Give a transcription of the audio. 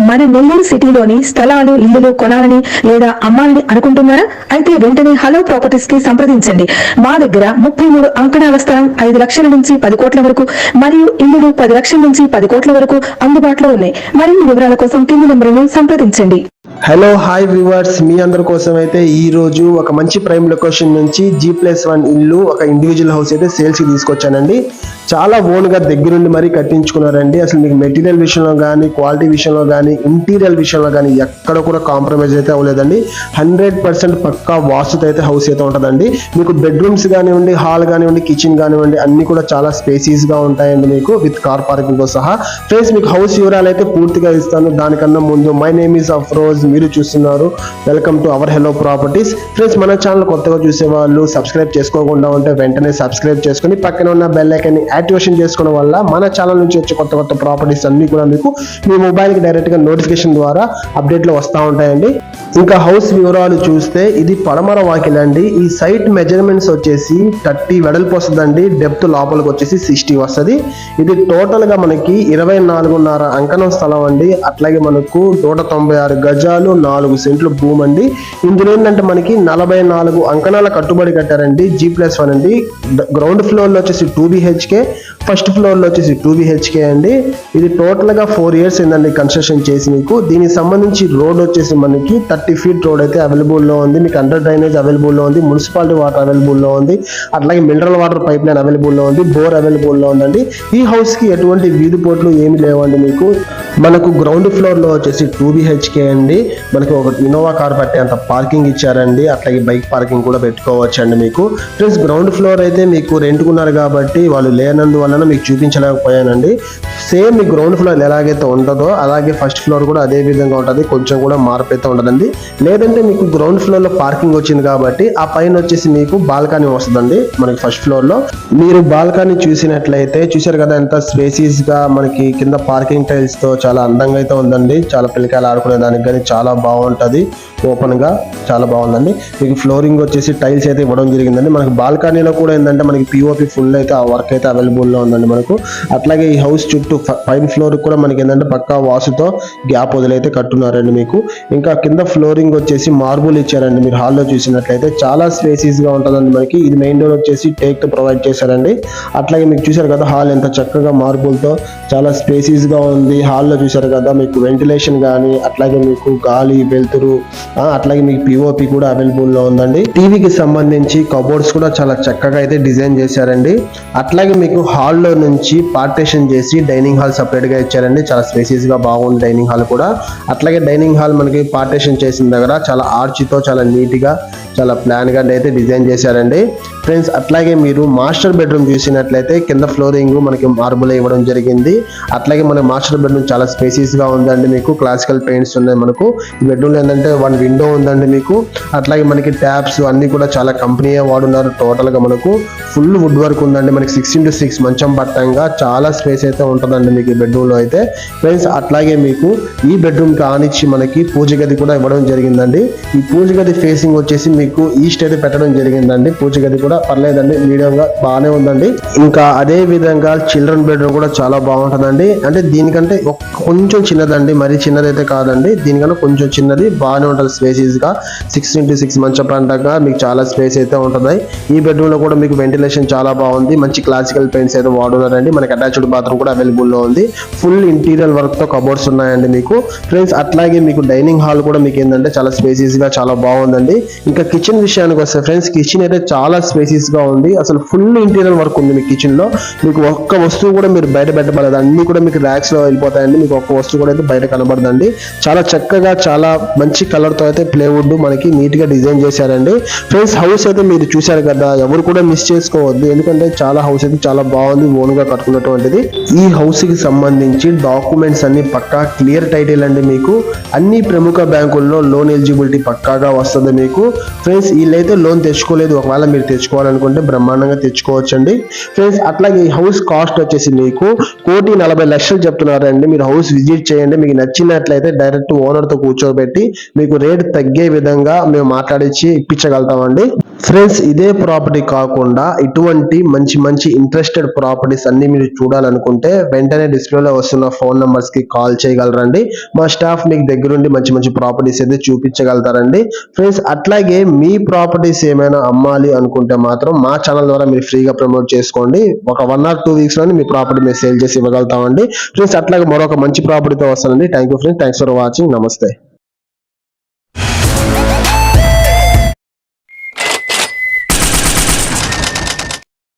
మన నెల్లూరు సిటీలోని స్థలాలు ఇల్లులు కొనాలని లేదా అమ్మాలని అనుకుంటున్నారా? అయితే వెంటనే హలో ప్రాపర్టీస్ కి సంప్రదించండి. మా దగ్గర 33 అంకణాల స్థలం 5 లక్షల నుంచి 10 కోట్ల వరకు మరియు ఇల్లులు 10 లక్షల నుంచి 10 కోట్ల వరకు అందుబాటులో ఉన్నాయి. మరిన్ని వివరాల కోసం కింది నెంబర్ను సంప్రదించండి. హలో హాయ్ వ్యూవర్స్, మీ అందరి కోసం అయితే ఈ రోజు ఒక మంచి ప్రైమ్ లొకేషన్ నుంచి G+1 ఇల్లు ఒక ఇండివిజువల్ హౌస్ అయితే సేల్స్ కి తీసుకొచ్చానండి. చాలా ఓన్ గా దగ్గరుండి మరీ కట్టించుకున్నారండి. అసలు మీకు మెటీరియల్ విషయంలో కానీ, క్వాలిటీ విషయంలో కానీ, ఇంటీరియర్ విషయంలో కానీ ఎక్కడ కూడా కాంప్రమైజ్ అయితే అవ్వలేదండి. 100% పక్కా వాస్తుతో అయితే హౌస్ అయితే ఉంటుందండి. మీకు బెడ్రూమ్స్ కానివ్వండి, హాల్ కానివ్వండి, కిచెన్ కానివ్వండి అన్ని కూడా చాలా స్పేసీస్ గా ఉంటాయండి మీకు విత్ కార్ పార్కింగ్ తో సహా. ఫ్రెండ్స్, మీకు హౌస్ వివరాలు అయితే పూర్తిగా ఇస్తాను. దానికన్నా ముందు మై నేమ్ ఈస్ అఫ్రోజ్, మీరు చూస్తున్నారు welcome to our hello properties. Friends, మన ఛానల్ కొత్తగా చూసే వాళ్ళు సబ్స్క్రైబ్ చేసుకోకుండా ఉంటే వెంటనే సబ్స్క్రైబ్ చేసుకుని పక్కన ఉన్న బెల్ ఐకాన్ ని యాక్టివేషన్ చేసుకోవడం వల్ల మన ఛానల్ నుంచి వచ్చే కొత్త కొత్త ప్రాపర్టీస్ అన్ని కూడా మీకు మీ మొబైల్ కి డైరెక్ట్ గా నోటిఫికేషన్ ద్వారా అప్డేట్ లో వస్తూ ఉంటాయండి. ఇంకా హౌస్ వివరాలు చూస్తే ఇది పడమర వాకిల్ అండి. ఈ సైట్ మెజర్మెంట్స్ వచ్చేసి 30 వెడల్పు వస్తుందండి. డెప్త్ లోపలికి వచ్చేసి 60 వస్తుంది. ఇది టోటల్ గా మనకి 24.5 అంకణం స్థలం అండి. అట్లాగే మనకు 196 గజాలు 4 సెంట్లు భూమి అండి. ఇందులో ఏంటంటే మనకి 44 అంకణాల కట్టుబడి కట్టారండి. G+1 అండి. గ్రౌండ్ ఫ్లోర్ లో వచ్చేసి 2 BHK, ఫస్ట్ ఫ్లోర్ లో వచ్చేసి 2 BHK అండి. ఇది టోటల్ గా 4 ఇయర్స్ అయిందండి కన్స్ట్రక్షన్ చేసి. మీకు దీనికి సంబంధించి రోడ్ వచ్చేసి మనకి 30 ఫీట్ రోడ్ అయితే అవైలబుల్ లో ఉంది. మీకు అండర్ డ్రైనేజ్ అవైలబుల్ లో ఉంది, మున్సిపాలిటీ వాటర్ అవైలబుల్ లో ఉంది, అట్లాగే mineral water pipe line available లో ఉంది, బోర్ అవైలబుల్ లో ఉందండి. ఈ హౌస్ కి ఎటువంటి వీధి పోట్లు ఏమి లేవండి. మీకు మనకు గ్రౌండ్ ఫ్లోర్ లో వచ్చేసి 2 BHK అండి. మనకి ఒక ఇన్నోవా కార్ పట్టే అంత పార్కింగ్ ఇచ్చారండి. అట్లాగే బైక్ పార్కింగ్ కూడా పెట్టుకోవచ్చు అండి మీకు. ప్లస్ గ్రౌండ్ ఫ్లోర్ అయితే మీకు రెంట్కున్నారు కాబట్టి వాళ్ళు లేనందువలన మీకు చూపించలేకపోయానండి. సేమ్ మీ గ్రౌండ్ ఫ్లోర్ ఎలాగైతే ఉంటుందో అలాగే ఫస్ట్ ఫ్లోర్ కూడా అదే విధంగా ఉంటుంది. కొంచెం కూడా మార్పు అయితే ఉండదండి. లేదంటే మీకు గ్రౌండ్ ఫ్లోర్ లో పార్కింగ్ వచ్చింది కాబట్టి ఆ పైన వచ్చేసి మీకు బాల్కనీ వస్తుందండి. మనకి ఫస్ట్ ఫ్లోర్ లో మీరు బాల్కనీ చూసినట్లయితే చూసారు కదా ఎంత స్పేసీస్ గా మనకి కింద పార్కింగ్ టైల్స్ తో చాలా అందంగా అయితే ఉందండి. చాలా పిల్లకాయలు ఆడుకునే దానికి కానీ చాలా బాగుంటది. ఓపెన్ గా చాలా బాగుందండి. మీకు ఫ్లోరింగ్ వచ్చేసి టైల్స్ అయితే ఇవ్వడం జరిగిందండి. మనకి బాల్కనీలో కూడా ఏంటంటే మనకి POP ఫుల్ అయితే ఆ వర్క్ అయితే అవైలబుల్ లో ఉందండి మనకు. అట్లాగే ఈ హౌస్ చుట్టూ పైన ఫ్లోర్ కూడా మనకి ఏంటంటే పక్కా వాసుతో గ్యాప్ వదిలైతే కట్టున్నారండి మీకు. ఇంకా కింద ఫ్లోరింగ్ వచ్చేసి మార్బుల్ ఇచ్చారండి. మీరు హాల్లో చూసినట్లయితే చాలా స్పేసీస్ గా ఉంటుందండి మనకి. ఇది మెయిన్ డోర్ వచ్చేసి టేక్ తో ప్రొవైడ్ చేశారండి. అట్లాగే మీకు చూసారు కదా హాల్ ఎంత చక్కగా మార్బుల్ తో చాలా స్పేసీస్ గా ఉంది. హాల్లో చూసారు కదా మీకు వెంటిలేషన్ కానీ, అట్లాగే మీకు గాలి వెలుతురు, అట్లాగే మీకు POP కూడా అవైలబుల్ లో ఉందండి. టీవీకి సంబంధించి కబోర్డ్స్ కూడా చాలా చక్కగా అయితే డిజైన్ చేశారండి. అట్లాగే మీకు హాల్లో నుంచి పార్టీషన్ చేసి డైనింగ్ హాల్ సపరేట్ గా ఇచ్చారండి. చాలా స్పేసీస్ గా బాగుంది డైనింగ్ హాల్ కూడా. అట్లాగే డైనింగ్ హాల్ మనకి పార్టీషన్ చేసిన దగ్గర చాలా ఆర్చితో చాలా నీట్ గా చాలా ప్లాన్ గా అయితే డిజైన్ చేశారండి. ఫ్రెండ్స్, అట్లాగే మీరు మాస్టర్ బెడ్రూమ్ చూసినట్లయితే కింద ఫ్లోరింగ్ మనకి మార్బుల్ ఇవ్వడం జరిగింది. అట్లాగే మన మాస్టర్ బెడ్రూమ్ చాలా స్పేసీస్ గా ఉందండి. మీకు క్లాసికల్ పెయింట్స్ ఉన్నాయి. మనకు ఈ బెడ్రూమ్ ఏంటంటే 1 విండో ఉందండి మీకు. అట్లాగే మనకి ట్యాప్స్ అన్ని కూడా చాలా కంపెనీయే వాడున్నారు. టోటల్ గా మనకు ఫుల్ వుడ్ వర్క్ ఉందండి. మనకి 6x6 మంచం పట్టంగా చాలా స్పేస్ అయితే ఉంటుందండి మీకు ఈ బెడ్రూమ్ లో అయితే. ఫ్రెండ్స్, అట్లాగే మీకు ఈ బెడ్రూమ్ కానిచ్చి మనకి పూజ గది కూడా ఇవ్వడం జరిగిందండి. ఈ పూజ గది ఫేసింగ్ వచ్చేసి మీకు ఈస్ట్ అయితే పెట్టడం జరిగిందండి. పూజ గది కూడా పర్లేదండి, మీడియంగా బాగానే ఉందండి. ఇంకా అదే విధంగా చిల్డ్రన్ బెడ్రూమ్ కూడా చాలా బాగుంటుందండి. అంటే దీనికంటే కొంచెం చిన్నదండి, మరీ చిన్నదైతే కాదండి. దీనికన్నా కొంచెం చిన్నది బాగానే ఉంటుంది. స్పేసీస్ గా 6x6 మంచం పంటగా మీకు చాలా స్పేస్ అయితే ఉంటుంది. ఈ బెడ్రూమ్ లో కూడా మీకు వెంటిలేషన్ చాలా బాగుంది. మంచి క్లాసికల్ పెయింట్స్ అయితే వాడున్నారండి. మనకి అటాచ్డ్ బాత్రూమ్ కూడా అవైలబుల్ లో ఉంది. ఫుల్ ఇంటీరియర్ వర్క్ తో కబోర్డ్స్ ఉన్నాయండి మీకు. ఫ్రెండ్స్, అట్లాగే మీకు డైనింగ్ హాల్ కూడా మీకు ఏంటంటే చాలా స్పేసీస్ గా చాలా బాగుందండి. ఇంకా కిచెన్ విషయానికి వస్తే ఫ్రెండ్స్, కిచెన్ అయితే చాలా స్పేసీస్ గా ఉంది. అసలు ఫుల్ ఇంటీరియర్ వర్క్ ఉంది మీ కిచెన్ లో. మీకు ఒక్క వస్తువు కూడా మీరు బయట పెట్టబడదు. అన్ని కూడా మీకు ర్యాక్స్ లో వెళ్ళిపోతాయండి. మీకు ఒక్క వస్తువు కూడా అయితే బయట కనబడదండి. చాలా చక్కగా చాలా మంచి కలర్ తో అయితే ప్లేవుడ్ మనకి నీట్ గా డిజైన్ చేశారండి. ఫ్రెండ్స్, హౌస్ అయితే మీరు చూశారు కదా, ఎవరు కూడా మిస్ చేసుకోవద్దు. ఎందుకంటే చాలా హౌస్ అయితే చాలా బాగుంది, ఓన్ గా కట్టుకున్నటువంటిది. ఈ హౌస్ కి సంబంధించి డాక్యుమెంట్స్ అన్ని పక్కా క్లియర్ టైటిల్ అండి. మీకు అన్ని ప్రముఖ బ్యాంకుల్లో లోన్ ఎలిజిబిలిటీ పక్కాగా వస్తుంది మీకు. ఫ్రెండ్స్, వీళ్ళైతే లోన్ తెచ్చుకోలేదు. ఒకవేళ మీరు తెచ్చుకోవాలనుకుంటే బ్రహ్మాండంగా తెచ్చుకోవచ్చండి. ఫ్రెండ్స్, అట్లాగే ఈ హౌస్ కాస్ట్ వచ్చేసి మీకు 1,40,00,000 చెప్తున్నారండి. మీరు హౌస్ విజిట్ చేయండి. మీకు నచ్చినట్లయితే డైరెక్ట్ ఓనర్ తో కూర్చోబెట్టి మీకు రేట్ తగ్గే విధంగా మేము మాట్లాడించి ఇప్పించగలుగుతామండి. ఫ్రెండ్స్, ఇదే ప్రాపర్టీ కాకుండా ఇటువంటి మంచి మంచి ఇంట్రెస్టెడ్ ప్రాపర్టీస్ అన్ని మీరు చూడాలనుకుంటే వెంటనే డిస్ప్లేలో వస్తున్న ఫోన్ నంబర్స్ కి కాల్ చేయగలరండి. మా స్టాఫ్ మీకు దగ్గరుండి మంచి మంచి ప్రాపర్టీస్ అయితే చూపించగలుగుతారండి. ఫ్రెండ్స్, అట్లాగే మీ ప్రాపర్టీస్ ఏమైనా అమ్మాలి అనుకుంటే మాత్రం మా ఛానల్ ద్వారా మీరు ఫ్రీగా ప్రమోట్ చేసుకోండి. ఒక 1 or 2 వీక్స్ లోనే మీ ప్రాపర్టీ మేము సేల్ చేసి ఇవ్వగలుగుతామండి. ఫ్రెండ్స్, అట్లాగే మరొక మంచి ప్రాపర్టీతో వస్తానండి. Thank you friends, thanks for watching. నమస్తే.